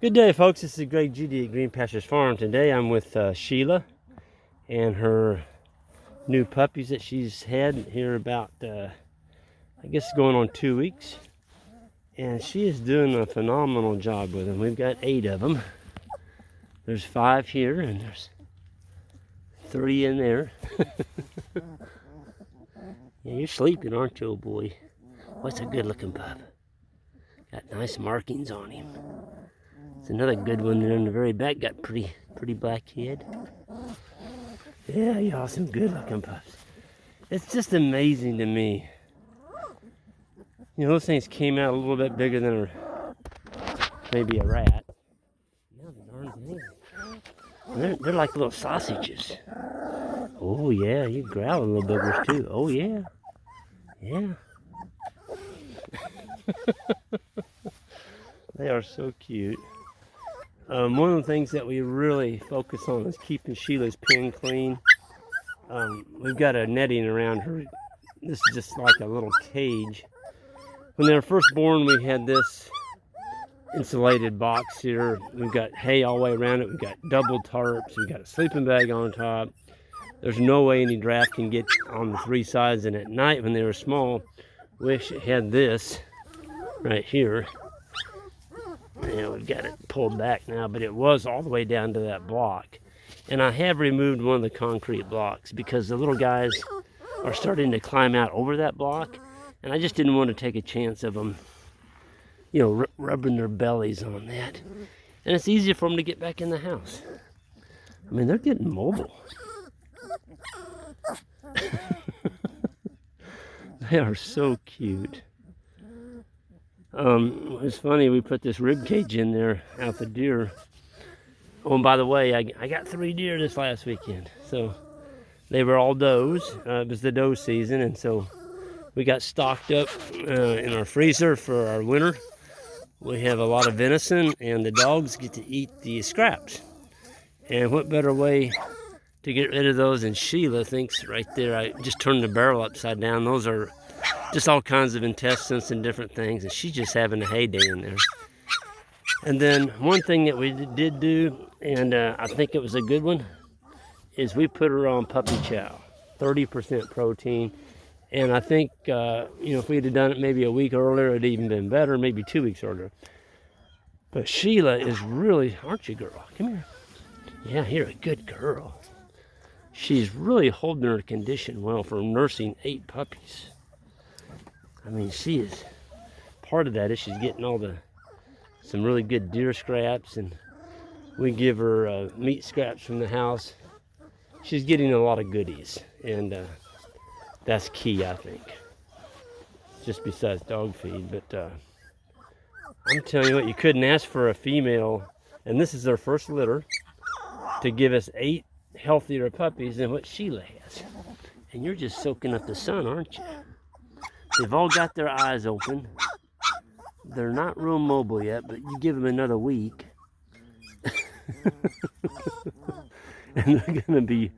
Good day, folks. This is Greg Judy at Green Pastures Farm. Today I'm with Sheila and her new puppies that she's had here about, I guess, going on 2 weeks. And she is doing a phenomenal job with them. We've got 8 of them. There's 5 here and there's 3 in there. Yeah, you're sleeping, aren't you, old boy? What's a good-looking pup? Got nice markings on him. It's another good one there in the very back. Got pretty black head. Yeah, y'all, some good-looking pups. It's just amazing to me. You know, those things came out a little bit bigger than maybe a rat. Now the darn thing. They're like little sausages. Oh yeah, you growl little boogers too. Oh yeah, yeah. They are so cute. One of the things that we really focus on is keeping Sheila's pen clean. We've got a netting around her. This is just like a little cage. When they were first born, we had this insulated box here. We've got hay all the way around it. We've got double tarps. We've got a sleeping bag on top. There's no way any draft can get on the 3 sides. And at night, when they were small, we actually had this right here. Yeah, we've got it pulled back now, but it was all the way down to that block. And I have removed one of the concrete blocks because the little guys are starting to climb out over that block. And I just didn't want to take a chance of them, you know, rubbing their bellies on that. And it's easier for them to get back in the house. I mean, they're getting mobile. They are so cute. It's funny, we put this rib cage in there out the deer. Oh, and by the way, I got 3 deer this last weekend. So they were all does. It was the doe season, and so we got stocked up in our freezer for our winter. We have a lot of venison, and the dogs get to eat the scraps. And what better way to get rid of those than Sheila thinks right there. I just turned the barrel upside down. Those are just all kinds of intestines and different things, and she's just having a heyday in there. And then one thing that we did do, and I think it was a good one, is we put her on puppy chow, 30% protein. And I think, you know, if we'd have done it maybe a week earlier, it'd even been better, maybe 2 weeks earlier. But Sheila is really, aren't you, girl? Come here. Yeah, you're a good girl. She's really holding her condition well for nursing 8 puppies. I mean, she is, part of that is she's getting some really good deer scraps, and we give her meat scraps from the house. She's getting a lot of goodies, and that's key, I think, just besides dog feed. But I'm telling you what, you couldn't ask for a female, and this is their first litter, to give us 8 healthier puppies than what Sheila has. And you're just soaking up the sun, aren't you? They've all got their eyes open. They're not real mobile yet, but you give them another week, and they're gonna be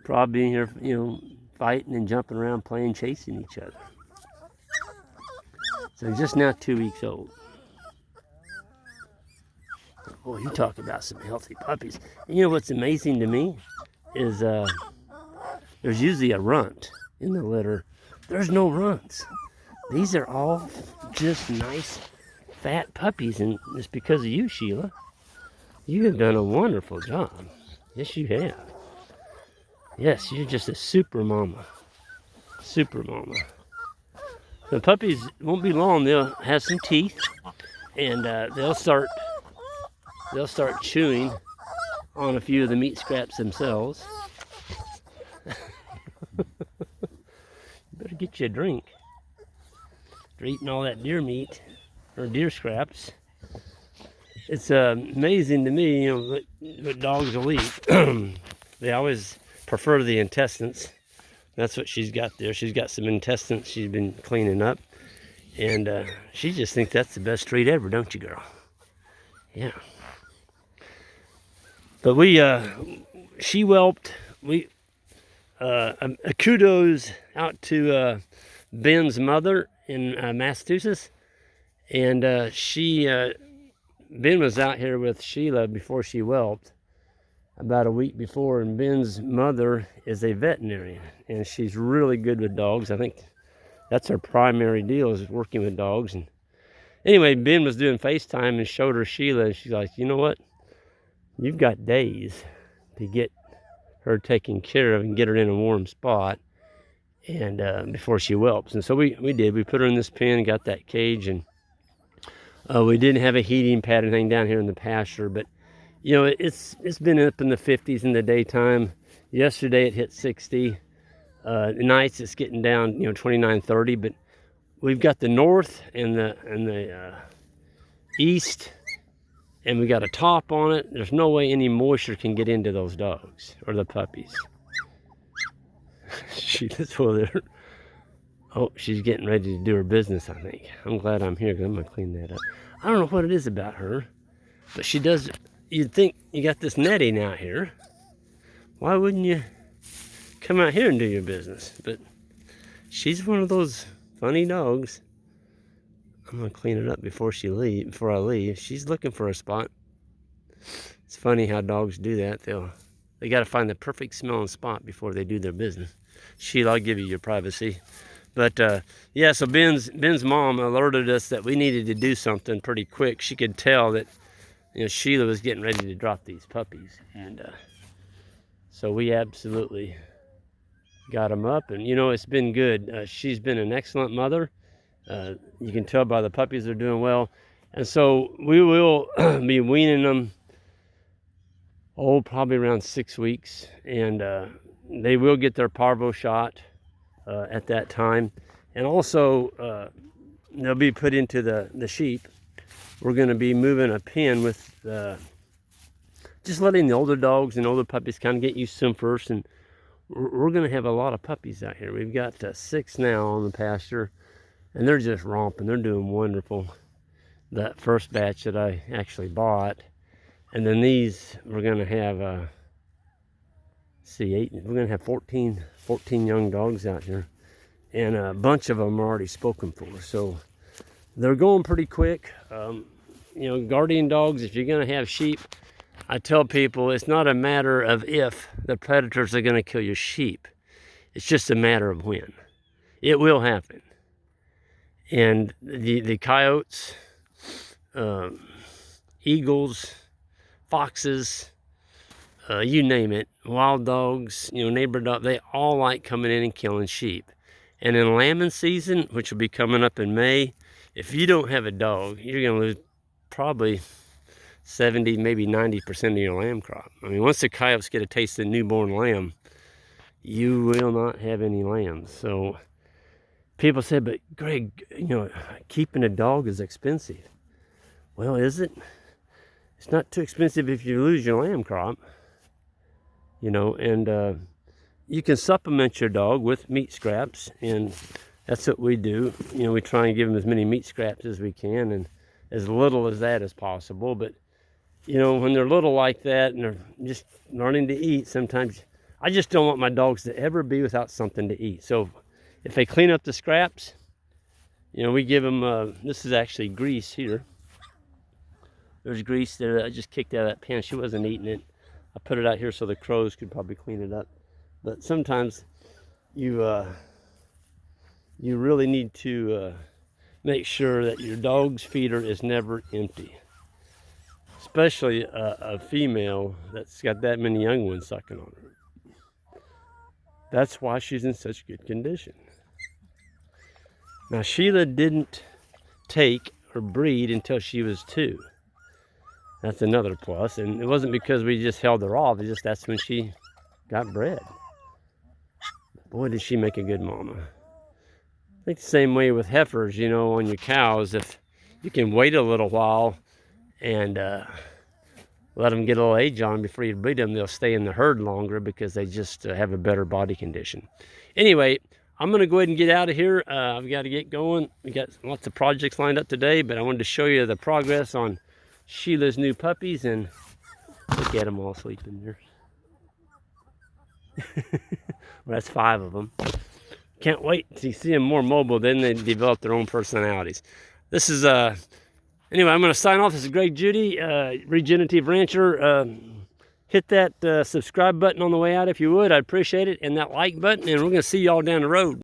probably in here, you know, fighting and jumping around, playing, chasing each other. So just now 2 weeks old. Boy, you talk about some healthy puppies. And you know what's amazing to me is there's usually a runt in the litter. There's no runts. These are all just nice, fat puppies, and it's because of you, Sheila. You have done a wonderful job. Yes, you have. Yes, you're just a super mama. Super mama. The puppies won't be long. They'll have some teeth, and they'll start chewing on a few of the meat scraps themselves. You better get you a drink. After eating all that deer meat or deer scraps, it's amazing to me, you know, what dogs will eat. They always prefer the intestines. That's what she's got there. She's got some intestines she's been cleaning up, and she just thinks that's the best treat ever, don't you, girl? Yeah. But she whelped. A kudos out to Ben's mother in Massachusetts, and she Ben was out here with Sheila before she whelped, about a week before, and Ben's mother is a veterinarian, and she's really good with dogs. I think that's her primary deal, is working with dogs. And anyway, Ben was doing FaceTime and showed her Sheila, and she's like, you know what? You've got days to get her taken care of and get her in a warm spot, and before she whelps. And so we did. We put her in this pen, got that cage, and we didn't have a heating pad or anything down here in the pasture, but you know, it's been up in the 50s in the daytime. Yesterday it hit 60. Nights it's getting down, you know, 29, 30. But we've got the north and the east, and we got a top on it. There's no way any moisture can get into those dogs or the puppies. Sheila's over there. Oh, she's getting ready to do her business, I think. I'm glad I'm here because I'm going to clean that up. I don't know what it is about her, but she does. You'd think you got this netting out here. Why wouldn't you come out here and do your business? But she's one of those funny dogs. I'm going to clean it up before I leave. She's looking for a spot. It's funny how dogs do that. They got to find the perfect smelling spot before they do their business. Sheila, I'll give you your privacy. But yeah, so Ben's mom alerted us that we needed to do something pretty quick. She could tell that, you know, Sheila was getting ready to drop these puppies, and so we absolutely got them up. And you know, it's been good. She's been an excellent mother. You can tell by the puppies they're doing well, and so we will be weaning them. Oh, probably around 6 weeks, and they will get their parvo shot at that time, and also they'll be put into the sheep. We're going to be moving a pen with just letting the older dogs and older puppies kind of get used to them first, and we're going to have a lot of puppies out here. We've got 6 now on the pasture, and they're just romping. They're doing wonderful. That first batch that I actually bought, and then these we're going to have 8. We're going to have 14 young dogs out here, and a bunch of them are already spoken for. So they're going pretty quick. You know, guardian dogs, if you're going to have sheep, I tell people it's not a matter of if the predators are going to kill your sheep. It's just a matter of when. It will happen. And the coyotes, eagles, foxes, you name it, wild dogs, you know, neighbor dogs, they all like coming in and killing sheep. And in lambing season, which will be coming up in May, if you don't have a dog, you're going to lose probably 70, maybe 90% of your lamb crop. I mean, once the coyotes get a taste of newborn lamb, you will not have any lambs. So people say, but Greg, you know, keeping a dog is expensive. Well, is it? It's not too expensive if you lose your lamb crop, you know, and you can supplement your dog with meat scraps, and that's what we do. You know, we try and give them as many meat scraps as we can, and as little as that as possible. But, you know, when they're little like that and they're just learning to eat, sometimes I just don't want my dogs to ever be without something to eat. So if they clean up the scraps, you know, we give them, this is actually grease here. There's grease there that I just kicked out of that pan. She wasn't eating it. I put it out here so the crows could probably clean it up. But sometimes you really need to make sure that your dog's feeder is never empty. Especially a female that's got that many young ones sucking on her. That's why she's in such good condition. Now, Sheila didn't take or breed until she was 2. That's another plus, and it wasn't because we just held her off, it's just that's when she got bred. Boy, did she make a good mama. I think the same way with heifers, you know, on your cows, if you can wait a little while and let them get a little age on before you breed them, they'll stay in the herd longer because they just have a better body condition. Anyway, I'm going to go ahead and get out of here. I've got to get going. We got lots of projects lined up today, but I wanted to show you the progress on Sheila's new puppies, and look at them all sleeping there. Well, that's 5 of them. Can't wait to see them more mobile. Then they develop their own personalities. This is Anyway, I'm going to sign off. This is Greg Judy, Regenerative Rancher. Hit that subscribe button on the way out if you would. I'd appreciate it. And that like button. And we're going to see y'all down the road.